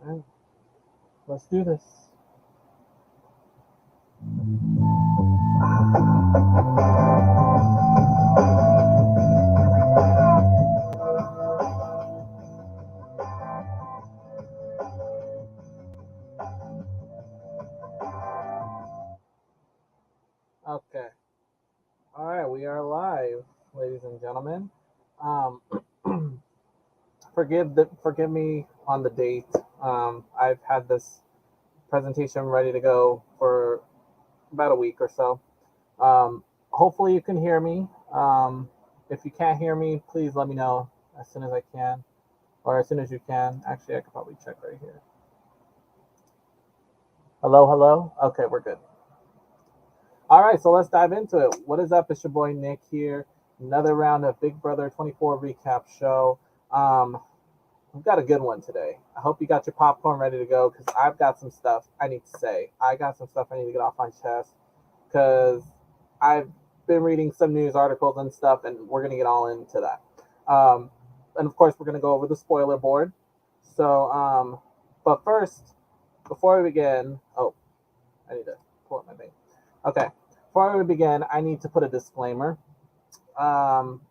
Okay, let's do this. Okay. All right, we are live, ladies and gentlemen. Um, forgive me on the date. I've had this presentation ready to go for about a week or so. Hopefully, you can hear me. If you can't hear me, please let me know as soon as I can, or as soon as you can. Actually, I could probably check right here. Hello, hello. Okay, we're good. All right, so let's dive into it. What is up? It's your boy Nick here. Another round of Big Brother 24 recap show. Um, we've got a good one today. I hope you got your popcorn ready to go because I've got some stuff I need to say. I got some stuff I need to get off my chest because I've been reading some news articles and stuff, and we're gonna get all into that. And of course, we're gonna go over the spoiler board. So, but first, before we begin, oh, I need to pull up my thing. Okay, before we begin, I need to put a disclaimer. Um,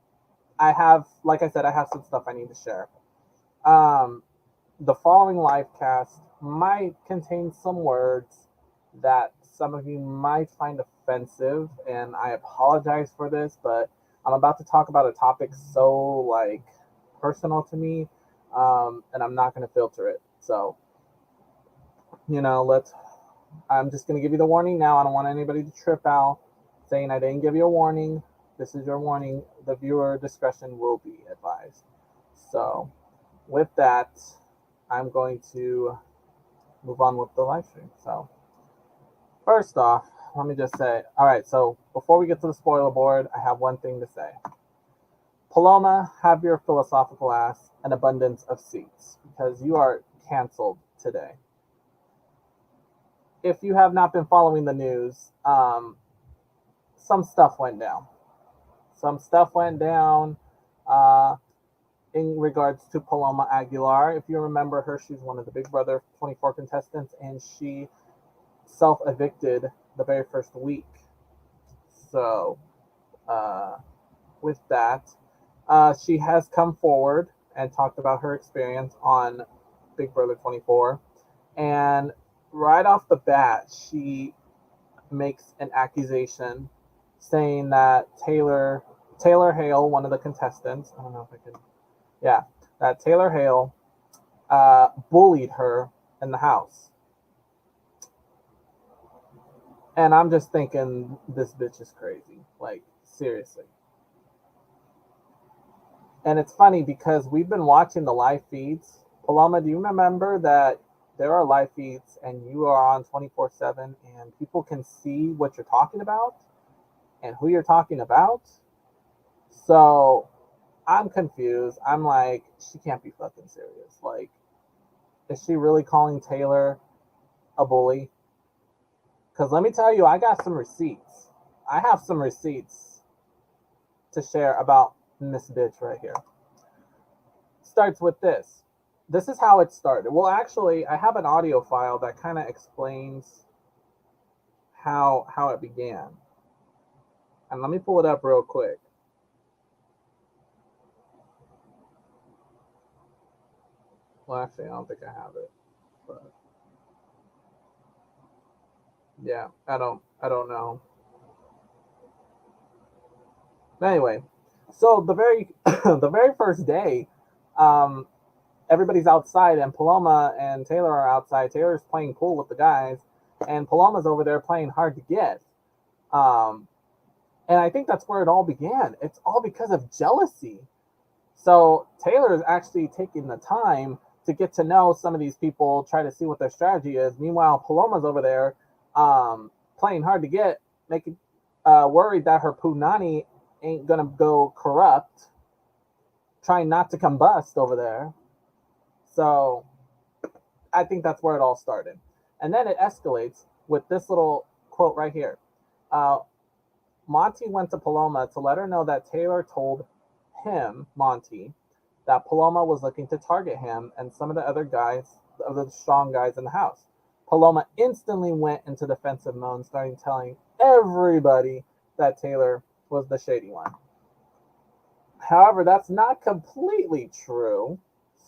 I have, like I said, I have some stuff I need to share. Um, the following live cast might contain some words that some of you might find offensive, and I apologize for this, but I'm about to talk about a topic so like personal to me, and I'm not going to filter it. So, let's. I'm just going to give you the warning now. I don't want anybody to trip out saying I didn't give you a warning. This is your warning. The viewer discretion will be advised. So, with that, I'm going to move on with the live stream. So, first off, let me just say, all right, so before we get to the spoiler board, I have one thing to say. Paloma, have your philosophical ass an abundance of seats because you are canceled today. If you have not been following the news, some stuff went down. Some stuff went down uh, in regards to Paloma Aguilar. If you remember her, she's one of the Big Brother 24 contestants, and she self evicted the very first week. So, uh, with that, she has come forward and talked about her experience on Big Brother 24. And right off the bat, she makes an accusation saying that Taylor Hale, one of the contestants, I don't know if I can, yeah, that Taylor Hale bullied her in the house. And I'm just thinking, this bitch is crazy. Like, seriously. And it's funny because we've been watching the live feeds. Paloma, do you remember that there are live feeds and you are on 24/7 and people can see what you're talking about and who you're talking about? So I'm confused. I'm like, she can't be fucking serious. Like, is she really calling Taylor a bully? Because let me tell you, I got some receipts. I have some receipts to share about this bitch right here. Starts with this. This is how it started. Well, actually, I have an audio file that kind of explains how it began. And let me pull it up real quick. Well, actually, I don't think I have it. But yeah, I don't know. But anyway, so the very the very first day, um, everybody's outside and Paloma and Taylor are outside. Taylor's playing pool with the guys, and Paloma's over there playing hard to get. Um, and I think that's where it all began. It's all because of jealousy. So Taylor is actually taking the time to get to know some of these people, try to see what their strategy is. Meanwhile, Paloma's over there playing hard to get, making worried that her punani ain't gonna go corrupt, trying not to combust over there. So I think that's where it all started. And then it escalates with this little quote right here. Uh, Monty went to Paloma to let her know that Taylor told him, Monty, that Paloma was looking to target him and some of the other guys of the strong guys in the house. Paloma instantly went into defensive mode, starting telling everybody that Taylor was the shady one. However, that's not completely true.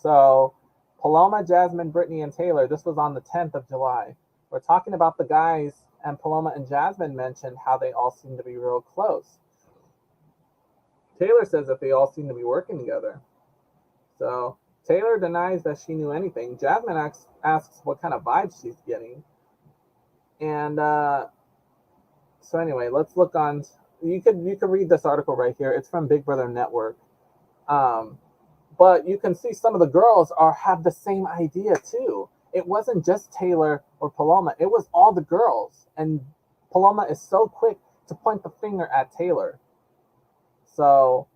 So, Paloma, Jasmine, Brittany, and Taylor, this was on the 10th of July. We're talking about the guys, and Paloma and Jasmine mentioned how they all seem to be real close. Taylor says that they all seem to be working together. So, Taylor denies that she knew anything. Jasmine asks what kind of vibes she's getting. And so anyway, let's look on. You could read this article right here. It's from Big Brother Network. But you can see some of the girls have the same idea too. It wasn't just Taylor or Paloma. It was all the girls. And Paloma is so quick to point the finger at Taylor. So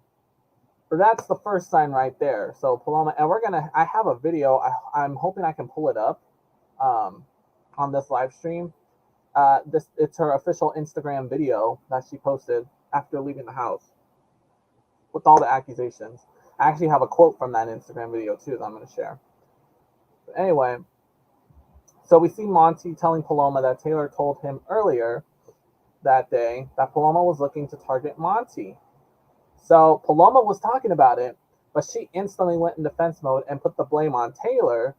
that's the first sign right there. So Paloma, and I have a video. I'm hoping I can pull it up on this live stream. It's her official Instagram video that she posted after leaving the house with all the accusations. I actually have a quote from that Instagram video too that I'm going to share. But anyway, so we see Monty telling Paloma that Taylor told him earlier that day that Paloma was looking to target Monty. So Paloma was talking about it, but she instantly went in defense mode and put the blame on Taylor,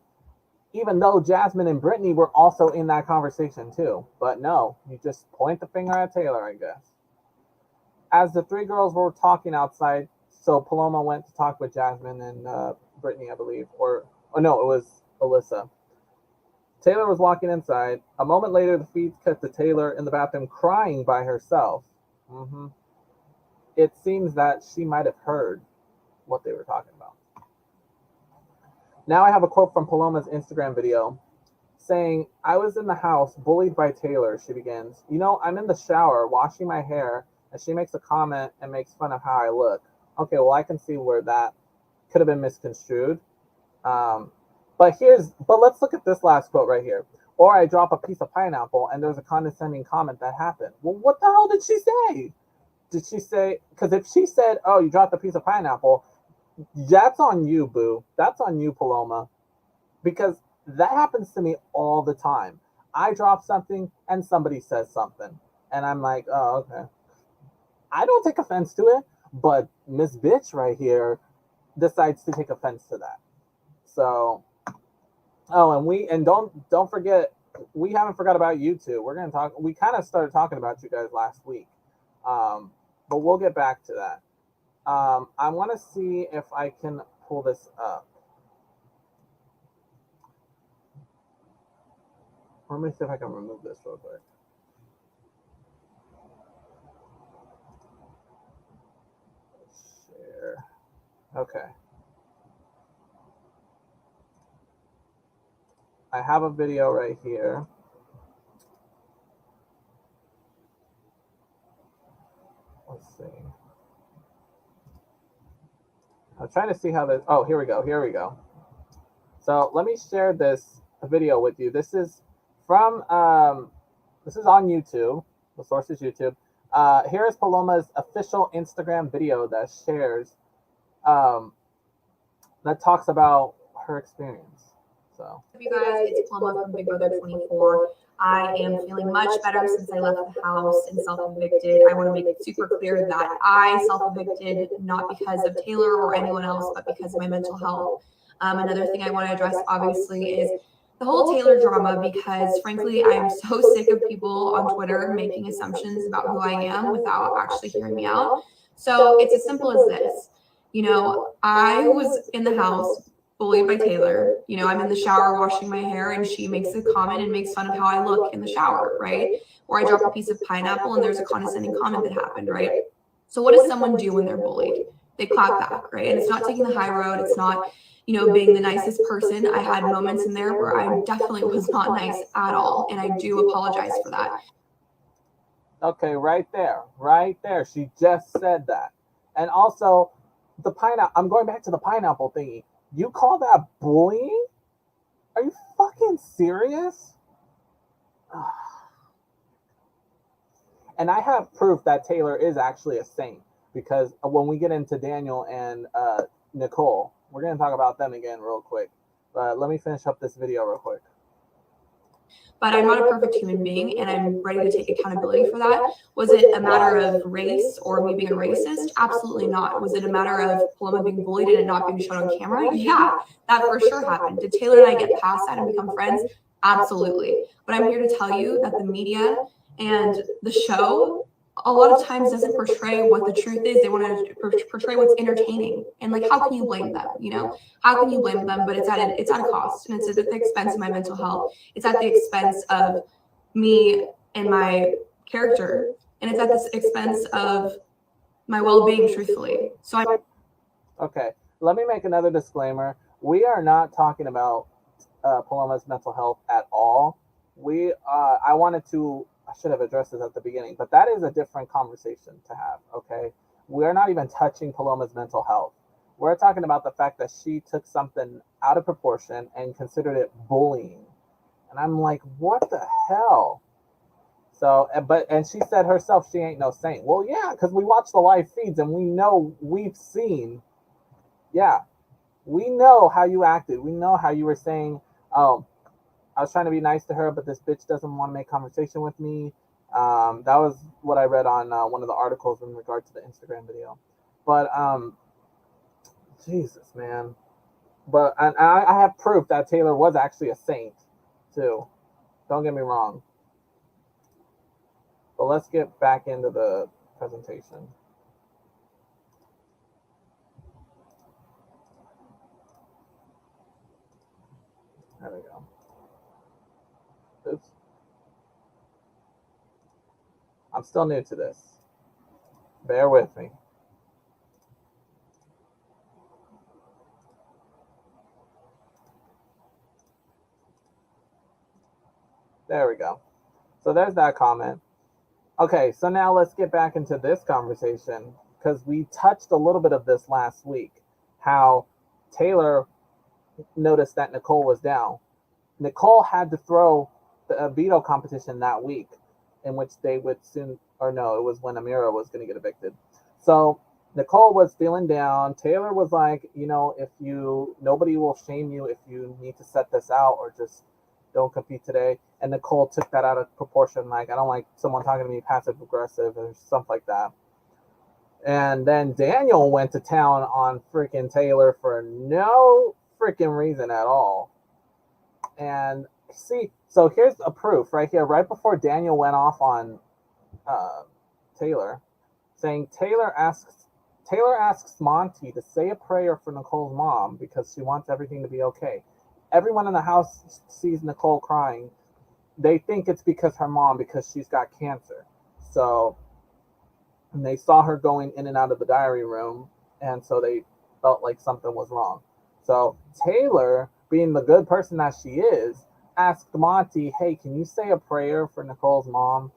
even though Jasmine and Brittany were also in that conversation too. But no, you just point the finger at Taylor, I guess. As the three girls were talking outside, so Paloma went to talk with Jasmine and Brittany, I believe. Or no, it was Alyssa. Taylor was walking inside. A moment later, the feed cut to Taylor in the bathroom crying by herself. It seems that she might have heard what they were talking about. Now I have a quote from Paloma's Instagram video saying, "I was in the house bullied by Taylor," she begins. "You know, I'm in the shower washing my hair and she makes a comment and makes fun of how I look." Okay, well, I can see where that could have been misconstrued. But let's look at this last quote right here. "Or I drop a piece of pineapple and there's a condescending comment that happened." Well, what the hell did she say? Did she say, because if she said, "Oh, you dropped a piece of pineapple," that's on you, boo. That's on you, Paloma. Because that happens to me all the time. I drop something and somebody says something. And I'm like, oh, okay. I don't take offense to it, but Miss Bitch right here decides to take offense to that. So, and don't forget, we haven't forgot about you two. We're gonna talk. We kind of started talking about you guys last week, but we'll get back to that. I want to see if I can pull this up. Let me see if I can remove this real quick. Share. Okay. I have a video right here. Let's see. I'm trying to see how this. Oh, here we go. So let me share this video with you. This is from. This is on YouTube. The source is YouTube. Here is Paloma's official Instagram video that shares. That talks about her experience. So, you guys, it's Paloma from Big Brother 24. I am feeling much better since I left the house and self-evicted. I want to make it super clear that I self-evicted not because of Taylor or anyone else, but because of my mental health. Another thing I want to address, obviously, is the whole Taylor drama, because frankly, I'm so sick of people on Twitter making assumptions about who I am without actually hearing me out. So it's as simple as this. You know, I was in the house bullied by Taylor. You know, I'm in the shower washing my hair and she makes a comment and makes fun of how I look in the shower, right? Or I drop a piece of pineapple and there's a condescending comment that happened, right? So what does someone do when they're bullied? They clap back, right? And it's not taking the high road. It's not, you know, being the nicest person. I had moments in there where I definitely was not nice at all. And I do apologize for that. Okay, right there. She just said that. And also, the pineapple, I'm going back to the pineapple thingy. You call that bullying? Are you fucking serious? And I have proof that Taylor is actually a saint, because when we get into Daniel and Nicole, we're going to talk about them again real quick. But let me finish up this video real quick. But I'm not a perfect human being, and I'm ready to take accountability for that. Was it a matter of race or me being a racist? Absolutely not. Was it a matter of Paloma being bullied and it not being shown on camera? Yeah, that for sure happened. Did Taylor and I get past that and become friends? Absolutely. But I'm here to tell you that the media and the show a lot of times doesn't portray what the truth is. They want to portray what's entertaining. And like, how can you blame them? You know, how can you blame them? But it's at a cost, and it's at the expense of my mental health. It's at the expense of me and my character, and it's at the expense of my well-being, truthfully. So I'm Okay, let me make another disclaimer. We are not talking about Paloma's mental health at all. I should have addressed this at the beginning, but that is a different conversation to have. Okay, we're not even touching Paloma's mental health. We're talking about the fact that she took something out of proportion and considered it bullying. And I'm like, what the hell? So, and she said herself she ain't no saint. Well, yeah, because we watch the live feeds and we've seen, yeah, we know how you acted. We know how you were saying, oh, I was trying to be nice to her, but this bitch doesn't want to make conversation with me. That was what I read on one of the articles in regard to the Instagram video. But Jesus, man. But and I have proof that Taylor was actually a saint, too. Don't get me wrong. But let's get back into the presentation. There we go. Oops. I'm still new to this. Bear with me. There we go. So there's that comment. Okay, so now let's get back into this conversation because we touched a little bit of this last week. How Taylor noticed that Nicole was down. Nicole had to throw a veto competition that week in which they would soon, or no, it was when Amira was going to get evicted. So Nicole was feeling down. Taylor was like, nobody will shame you if you need to set this out or just don't compete today. And Nicole took that out of proportion. Like, I don't like someone talking to me passive aggressive or stuff like that. And then Daniel went to town on freaking Taylor for no freaking reason at all. And see, so here's a proof right here, right before Daniel went off on Taylor, saying Taylor asks Monty to say a prayer for Nicole's mom because she wants everything to be okay. Everyone in the house sees Nicole crying. They think it's because she's got cancer. So and they saw her going in and out of the diary room, and so they felt like something was wrong. So Taylor, being the good person that she is, asked Monty, hey, can you say a prayer for Nicole's mom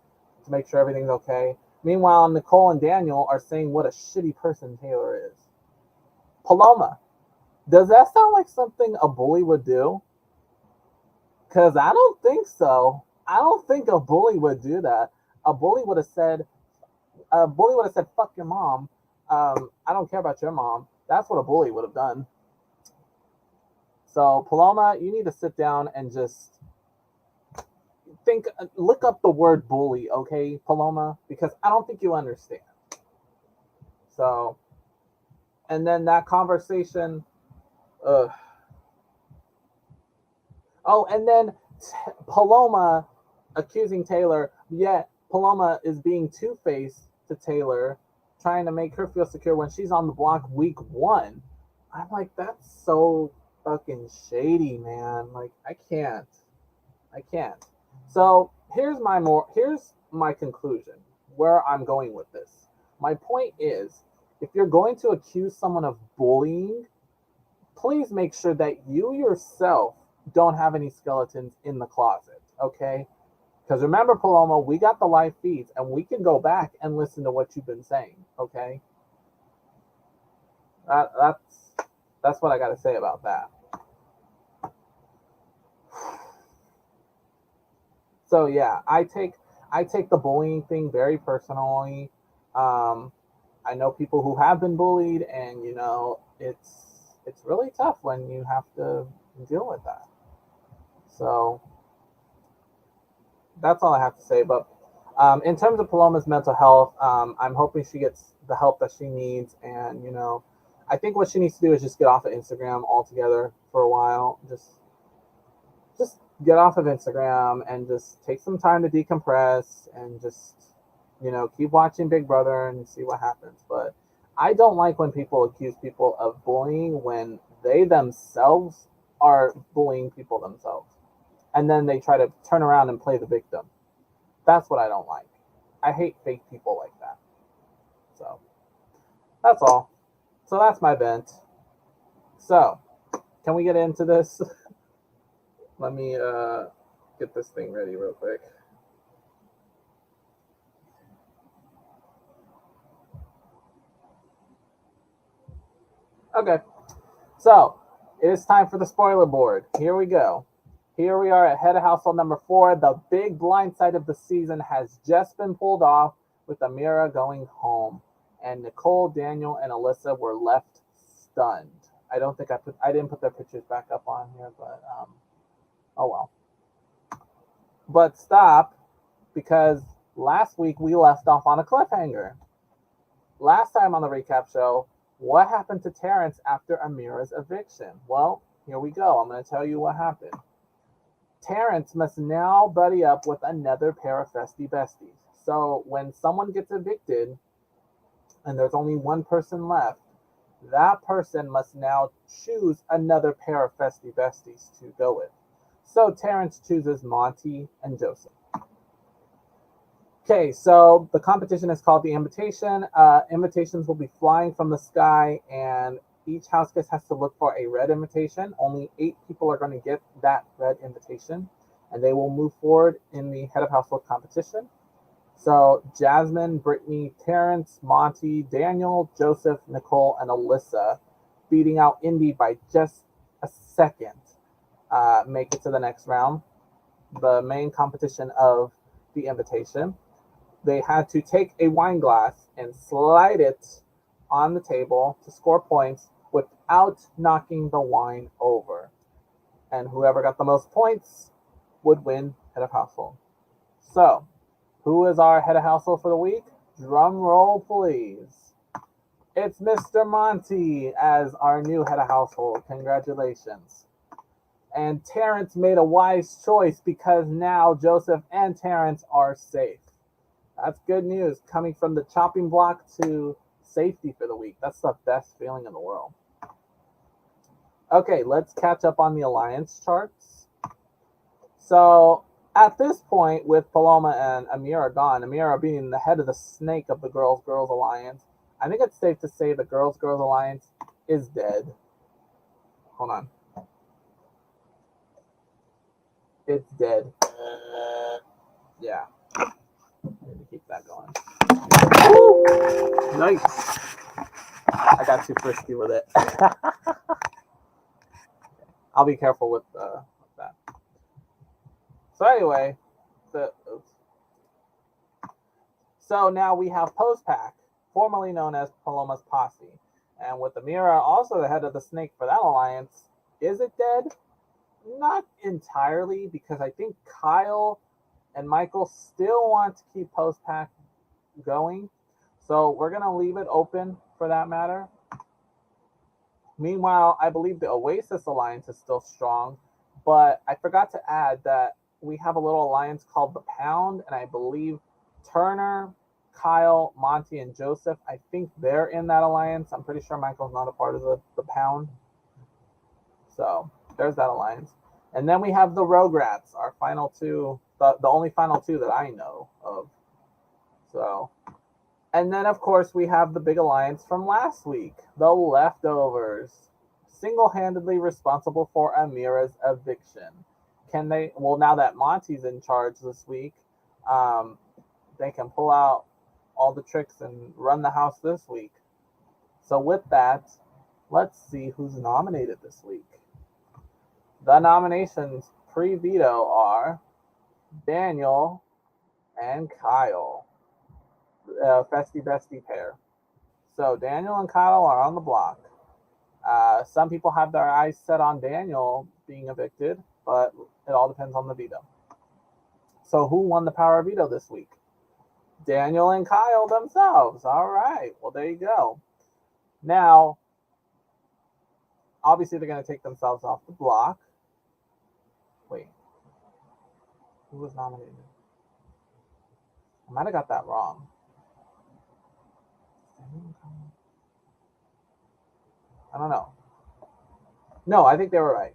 to make sure everything's okay? Meanwhile, Nicole and Daniel are saying what a shitty person Taylor is. Paloma, does that sound like something a bully would do? Because I don't think so. I don't think a bully would do that. A bully would have said, fuck your mom. I don't care about your mom. That's what a bully would have done. So, Paloma, you need to sit down and just look up the word bully, okay, Paloma? Because I don't think you understand. So, and then that conversation, oh, and then Paloma accusing Taylor, yet Paloma is being two-faced to Taylor, trying to make her feel secure when she's on the block week 1. I'm like, that's so fucking shady, man. Like, I can't. So here's my conclusion, where I'm going with this. My point is, if you're going to accuse someone of bullying, please make sure that you yourself don't have any skeletons in the closet, okay? Because remember, Paloma, we got the live feeds, and we can go back and listen to what you've been saying, okay? That's what I got to say about that. So yeah, I take the bullying thing very personally. I know people who have been bullied, and it's really tough when you have to and deal with that. So that's all I have to say. But in terms of Paloma's mental health, I'm hoping she gets the help that she needs. And, I think what she needs to do is just get off of Instagram altogether for a while. Just get off of Instagram and just take some time to decompress and just, keep watching Big Brother and see what happens. But I don't like when people accuse people of bullying when they themselves are bullying people themselves. And then they try to turn around and play the victim. That's what I don't like. I hate fake people like that. So that's all. So that's my vent. So can we get into this? Let me get this thing ready real quick. Okay. So it is time for the spoiler board. Here we go. Here we are at head of household number 4. The big blind side of the season has just been pulled off with Amira going home. And Nicole, Daniel, and Alyssa were left stunned. I didn't put their pictures back up on here, but oh well. But stop, because last week we left off on a cliffhanger. Last time on the recap show, what happened to Terrence after Amira's eviction? Well, here we go. I'm going to tell you what happened. Terrence must now buddy up with another pair of festy besties. So when someone gets evicted and there's only one person left, that person must now choose another pair of festy besties to go with. So Terrence chooses Monty and Joseph. Okay, so the competition is called The Invitation. Invitations will be flying from the sky, and each house guest has to look for a red invitation. Only 8 people are going to get that red invitation, and they will move forward in the head of household competition. So Jasmine, Brittany, Terrence, Monty, Daniel, Joseph, Nicole, and Alyssa, beating out Indy by just a second, make it to the next round, the main competition of The Invitation. They had to take a wine glass and slide it on the table to score points without knocking the wine over. And whoever got the most points would win head of household. So, who is our head of household for the week? Drum roll, please. It's Mr. Monty as our new head of household. Congratulations. And Terrence made a wise choice because now Joseph and Terrence are safe. That's good news. Coming from the chopping block to safety for the week. That's the best feeling in the world. Okay, let's catch up on the alliance charts. So at this point, with Paloma and Amira gone, Amira being the head of the snake of the Girls Alliance, I think it's safe to say the Girls Alliance is dead. Hold on. It's dead. Yeah. Need to keep that going. Woo! Nice. I got too frisky with it. I'll be careful with that. So anyway, so now we have Postpack, formerly known as Paloma's Posse. And with Amira also the head of the snake for that alliance, is it dead? Not entirely, because I think Kyle and Michael still want to keep Postpack going. So we're going to leave it open for that matter. Meanwhile, I believe the Oasis Alliance is still strong, but I forgot to add that we have a little alliance called the Pound, and I believe Turner, Kyle, Monty, and Joseph, I think they're in that alliance. I'm pretty sure Michael's not a part of the Pound. So there's that alliance. And then we have the Rugrats, our final 2, the only final 2 that I know of. So, and then of course we have the big alliance from last week, the Leftovers, single-handedly responsible for Amira's eviction. Can they? Well, now that Monty's in charge this week, they can pull out all the tricks and run the house this week. So with that, let's see who's nominated this week. The nominations pre-veto are Daniel and Kyle, Festy Bestie pair. So Daniel and Kyle are on the block. Some people have their eyes set on Daniel being evicted, but it all depends on the veto. So who won the power of veto this week? Daniel and Kyle themselves. All right. Well, there you go. Now, obviously, they're going to take themselves off the block. Wait. Who was nominated? I might have got that wrong. I don't know. No, I think they were right.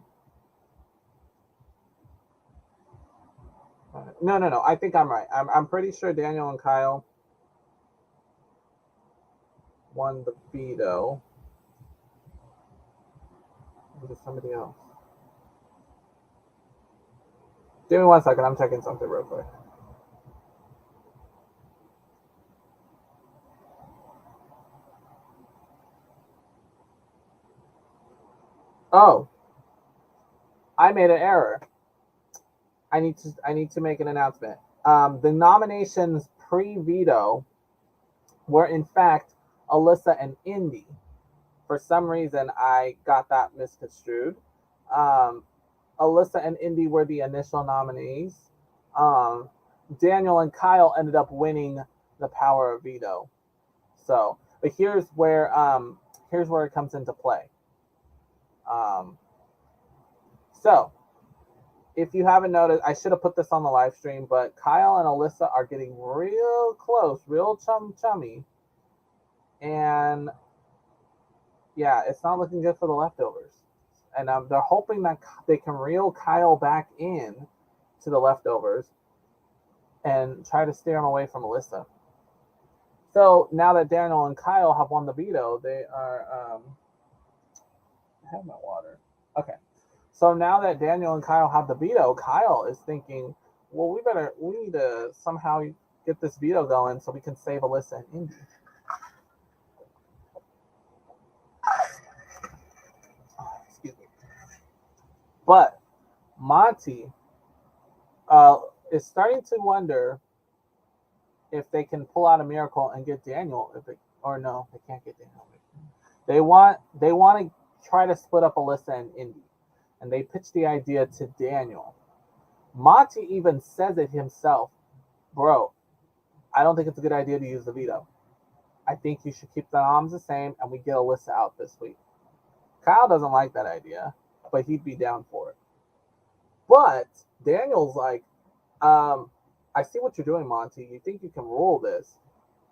No. I think I'm right. I'm pretty sure Daniel and Kyle won the veto. Was it somebody else? Give me 1 second. I'm checking something real quick. Oh, I made an error. I need to make an announcement. The nominations pre-veto were in fact Alyssa and Indy. For some reason, I got that misconstrued. Alyssa and Indy were the initial nominees. Daniel and Kyle ended up winning the power of veto. So, but here's where it comes into play. So, if you haven't noticed, I should have put this on the live stream, but Kyle and Alyssa are getting real close, real chummy. And yeah, it's not looking good for the leftovers. And they're hoping that they can reel Kyle back in to the leftovers and try to steer him away from Alyssa. So now that Daniel and Kyle have won the veto, they are. I have my water. Okay. So now that Daniel and Kyle have the veto, Kyle is thinking, well, we need to somehow get this veto going so we can save Alyssa and Indy. Excuse me. But Monty is starting to wonder if they can pull out a miracle and get Daniel. Or no, they can't get Daniel. They want to try to split up Alyssa and Indy. And they pitched the idea to Daniel. Monty even says it himself. Bro, I don't think it's a good idea to use the veto. I think you should keep the noms the same and we get Alyssa out this week. Kyle doesn't like that idea, but he'd be down for it. But Daniel's like, I see what you're doing, Monty. You think you can rule this.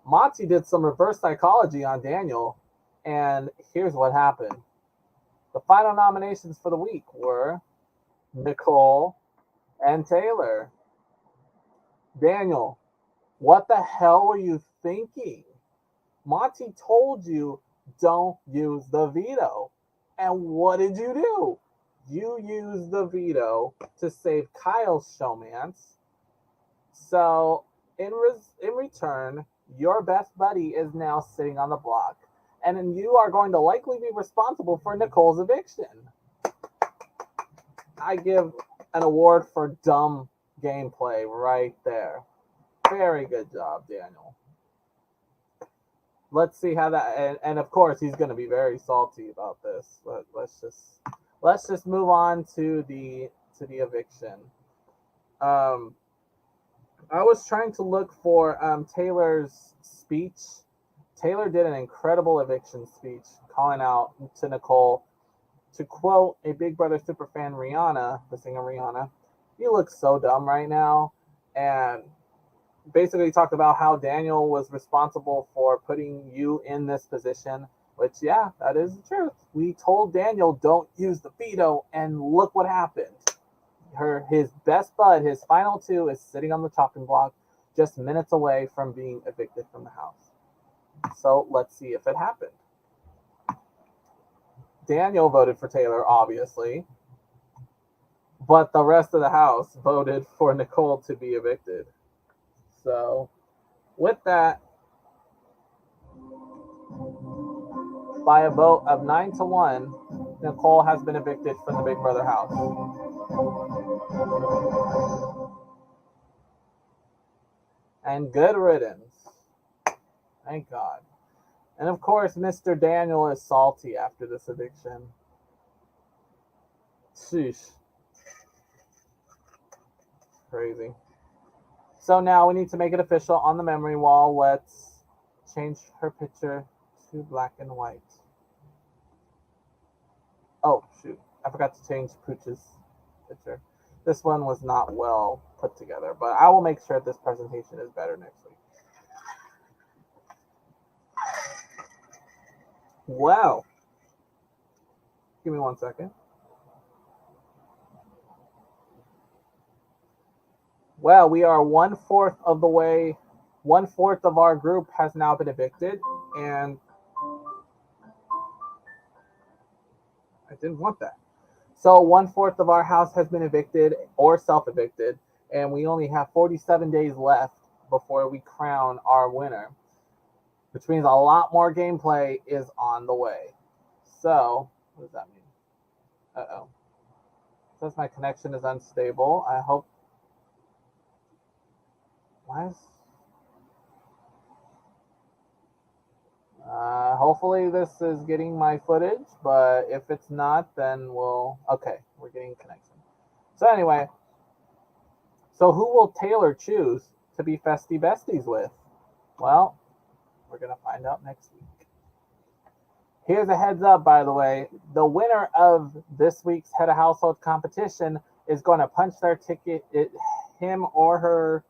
Monty did some reverse psychology on Daniel, and here's what happened. The final nominations for the week were Nicole and Taylor. Daniel, what the hell were you thinking? Monty told you don't use the veto. And what did you do? You used the veto to save Kyle's showmance. So in return, your best buddy is now sitting on the block. And then you are going to likely be responsible for Nicole's eviction. I give an award for dumb gameplay right there. Very good job, Daniel. Let's see how that, and of course he's going to be very salty about this. But let's just move on to the eviction. I was trying to look for Taylor's speech. Taylor did an incredible eviction speech calling out to Nicole. To quote a Big Brother superfan, Rihanna, the singer Rihanna, "You look so dumb right now." And basically talked about how Daniel was responsible for putting you in this position, which, yeah, that is the truth. We told Daniel, don't use the veto, and look what happened. His best bud, his final two, is sitting on the chopping block just minutes away from being evicted from the house. So let's see if it happened. Daniel voted for Taylor, obviously, but the rest of the house voted for Nicole to be evicted. So with that, by a vote of 9-1, Nicole has been evicted from the Big Brother house. And good riddance. Thank God. And of course, Mr. Daniel is salty after this eviction. Sheesh. Crazy. So now we need to make it official on the memory wall. Let's change her picture to black and white. Oh, shoot. I forgot to change Pooch's picture. This one was not well put together, but I will make sure this presentation is better next week. Wow. Give me 1 second. Well, we are 1/4 of the way. 1/4 of our group has now been evicted, and I didn't want that. So 1/4 of our house has been evicted or self-evicted, and we only have 47 days left before we crown our winner, which means a lot more gameplay is on the way. So, what does that mean? Uh-oh. It says my connection is unstable. I hope. Why is... hopefully this is getting my footage, but if it's not, then we'll... Okay, we're getting connection. So anyway, so who will Taylor choose to be Festy Besties with? Well, we're going to find out next week. Here's a heads up, by the way. The winner of this week's Head of Household competition is going to punch their ticket. Him or her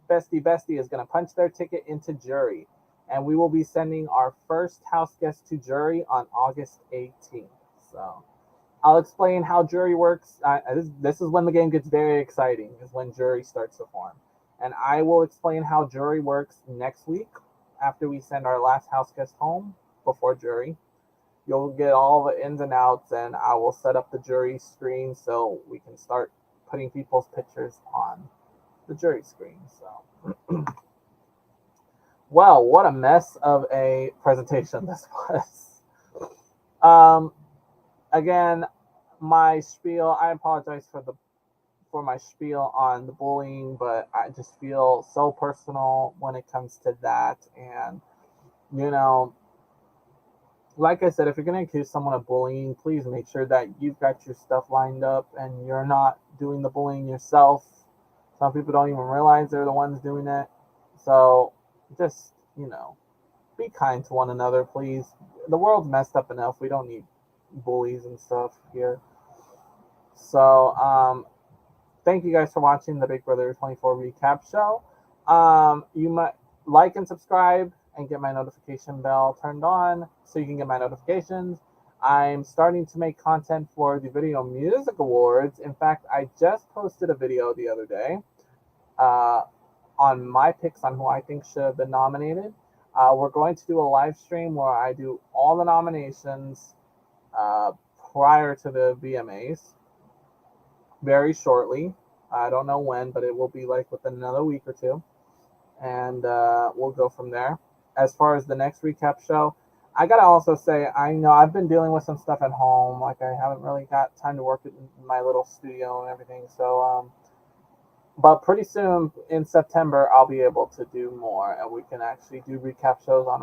Festy Bestie is going to punch their ticket into jury. And we will be sending our first house guest to jury on August 18th. So I'll explain how jury works. This is when the game gets very exciting, is when jury starts to form. And I will explain how jury works next week after we send our last house guest home before jury. You'll get all the ins and outs, and I will set up the jury screen so we can start putting people's pictures on the jury screen. So, well, what a mess of a presentation this was. Again, my spiel. I apologize for my spiel on the bullying, but I just feel so personal when it comes to that. And you know, like I said, if you're going to accuse someone of bullying, please make sure that you've got your stuff lined up and you're not doing the bullying yourself. Some people don't even realize they're the ones doing it. So just, be kind to one another, please. The world's messed up enough. We don't need bullies and stuff here. So, thank you guys for watching the Big Brother 24 recap show. You might like and subscribe and get my notification bell turned on so you can get my notifications. I'm starting to make content for the Video Music Awards. In fact, I just posted a video the other day on my picks on who I think should have been nominated. We're going to do a live stream where I do all the nominations prior to the VMAs very shortly. I don't know when, but it will be like within another week or two. And we'll go from there. As far as the next recap show, I gotta also say, I know I've been dealing with some stuff at home. Like I haven't really got time to work in my little studio and everything. So, but pretty soon in September, I'll be able to do more, and we can actually do recap shows on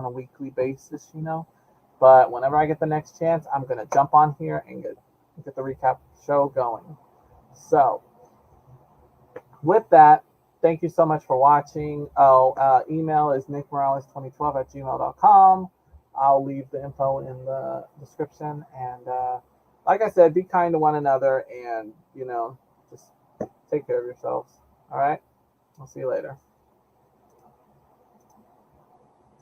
a weekly basis. But whenever I get the next chance, I'm gonna jump on here and get the recap show going. So, with that, thank you so much for watching. Email is nickmorales2012@gmail.com. I'll leave the info in the description. And like I said, be kind to one another and, just take care of yourselves. All right? I'll see you later.